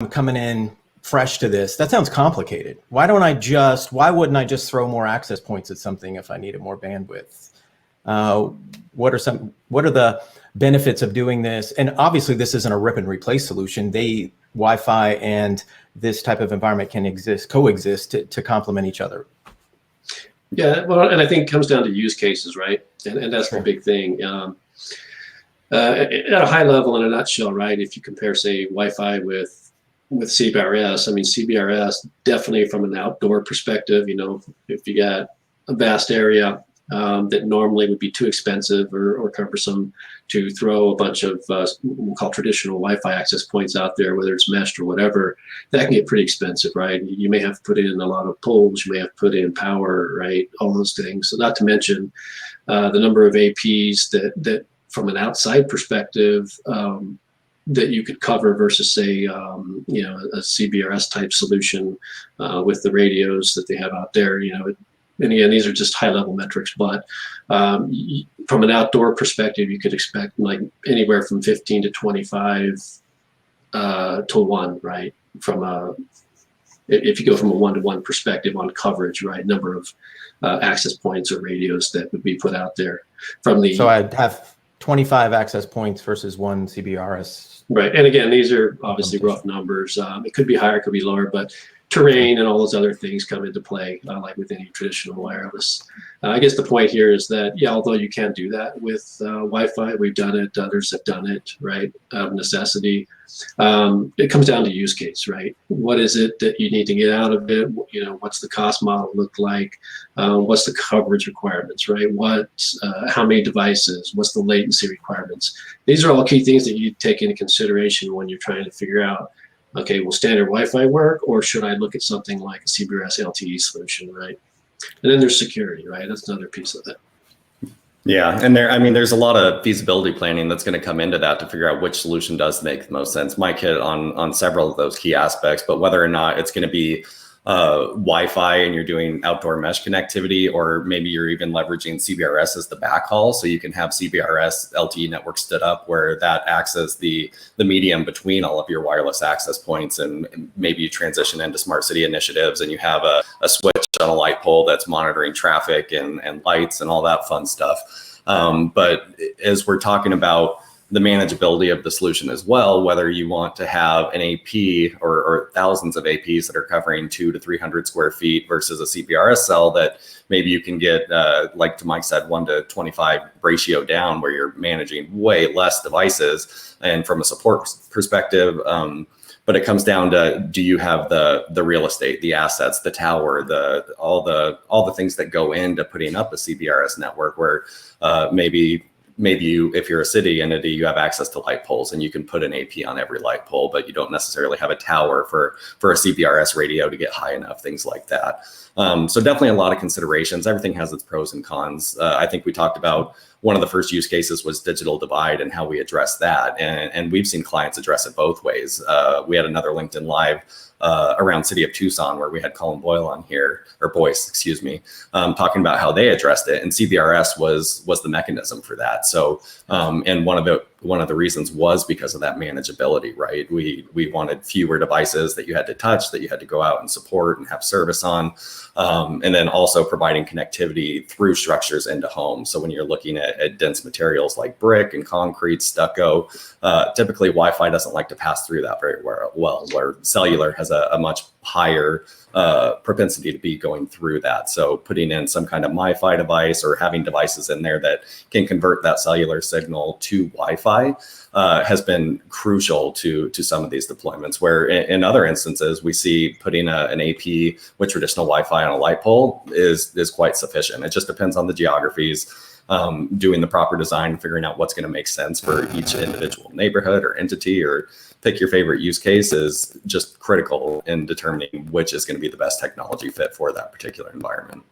coming in fresh to this, that sounds complicated. Why wouldn't I just throw more access points at something if I needed more bandwidth? What are the benefits of doing this? And obviously this isn't a rip and replace solution. Wi-Fi and this type of environment can coexist to complement each other. Yeah, well, and I think it comes down to use cases, right? And that's the big thing. At a high level, in a nutshell, right? If you compare, say, Wi-Fi with CBRS, I mean, CBRS definitely from an outdoor perspective, you know, if you got a vast area that normally would be too expensive or cumbersome to throw a bunch of what we'll call traditional Wi-Fi access points out there, whether it's meshed or whatever, that can get pretty expensive, right? You may have to put in a lot of poles, you may have to put in power, right? All those things. So not to mention the number of APs that from an outside perspective that you could cover versus, say, you know, a CBRS type solution with the radios that they have out there. You know, and again, these are just high level metrics, but from an outdoor perspective, you could expect like anywhere from 15 to 25 to 1, right? If you go from a 1-to-1 perspective on coverage, right? Number of access points or radios that would be put out there So I'd have 25 access points versus 1 CBRS. Right, and again, these are obviously rough numbers. It could be higher, it could be lower, but terrain and all those other things come into play, like with any traditional wireless. I guess the point here is that, yeah, although you can do that with Wi-Fi, we've done it, others have done it, right, out of necessity. It comes down to use case, right? What is it that you need to get out of it? You know, what's the cost model look like? What's the coverage requirements, right? How many devices? What's the latency requirements? These are all key things that you take into consideration when you're trying to figure out, okay, will standard Wi-Fi work, or should I look at something like a CBRS LTE solution, right? And then there's security, right? That's another piece of it. Yeah, and there's a lot of feasibility planning that's going to come into that to figure out which solution does make the most sense. Mike hit on several of those key aspects, but whether or not it's going to be Wi-Fi and you're doing outdoor mesh connectivity, or maybe you're even leveraging CBRS as the backhaul, so you can have CBRS LTE network stood up where that acts as the medium between all of your wireless access points, and maybe you transition into smart city initiatives and you have a switch on a light pole that's monitoring traffic and lights and all that fun stuff. But as we're talking about the manageability of the solution as well, whether you want to have an AP or thousands of APs that are covering 200 to 300 square feet versus a CBRS cell that maybe you can get, like Mike said, 1 to 25 ratio down, where you're managing way less devices. And from a support perspective, but it comes down to, do you have the real estate, the assets, the tower, all the things that go into putting up a CBRS network, where maybe you, if you're a city entity, you have access to light poles and you can put an AP on every light pole, but you don't necessarily have a tower for a CBRS radio to get high enough, things like that. So definitely a lot of considerations. Everything has its pros and cons. I think we talked about one of the first use cases was digital divide and how we address that. And we've seen clients address it both ways. We had another LinkedIn Live around City of Tucson, where we had Colin Boyce on here, talking about how they addressed it, and CBRS was the mechanism for that. So, and one of the reasons was because of that manageability, right? We wanted fewer devices that you had to touch, that you had to go out and support and have service on, and then also providing connectivity through structures into homes. So when you're looking at dense materials like brick and concrete, stucco, typically Wi-Fi doesn't like to pass through that very well, where cellular has a much higher propensity to be going through that. So putting in some kind of MiFi device or having devices in there that can convert that cellular signal to Wi-Fi has been crucial to some of these deployments, where in other instances we see putting an AP with traditional Wi-Fi on a light pole is quite sufficient. It just depends on the geographies. Doing the proper design, figuring out what's going to make sense for each individual neighborhood or entity, or pick your favorite use case, is just critical in determining which is going to be the best technology fit for that particular environment.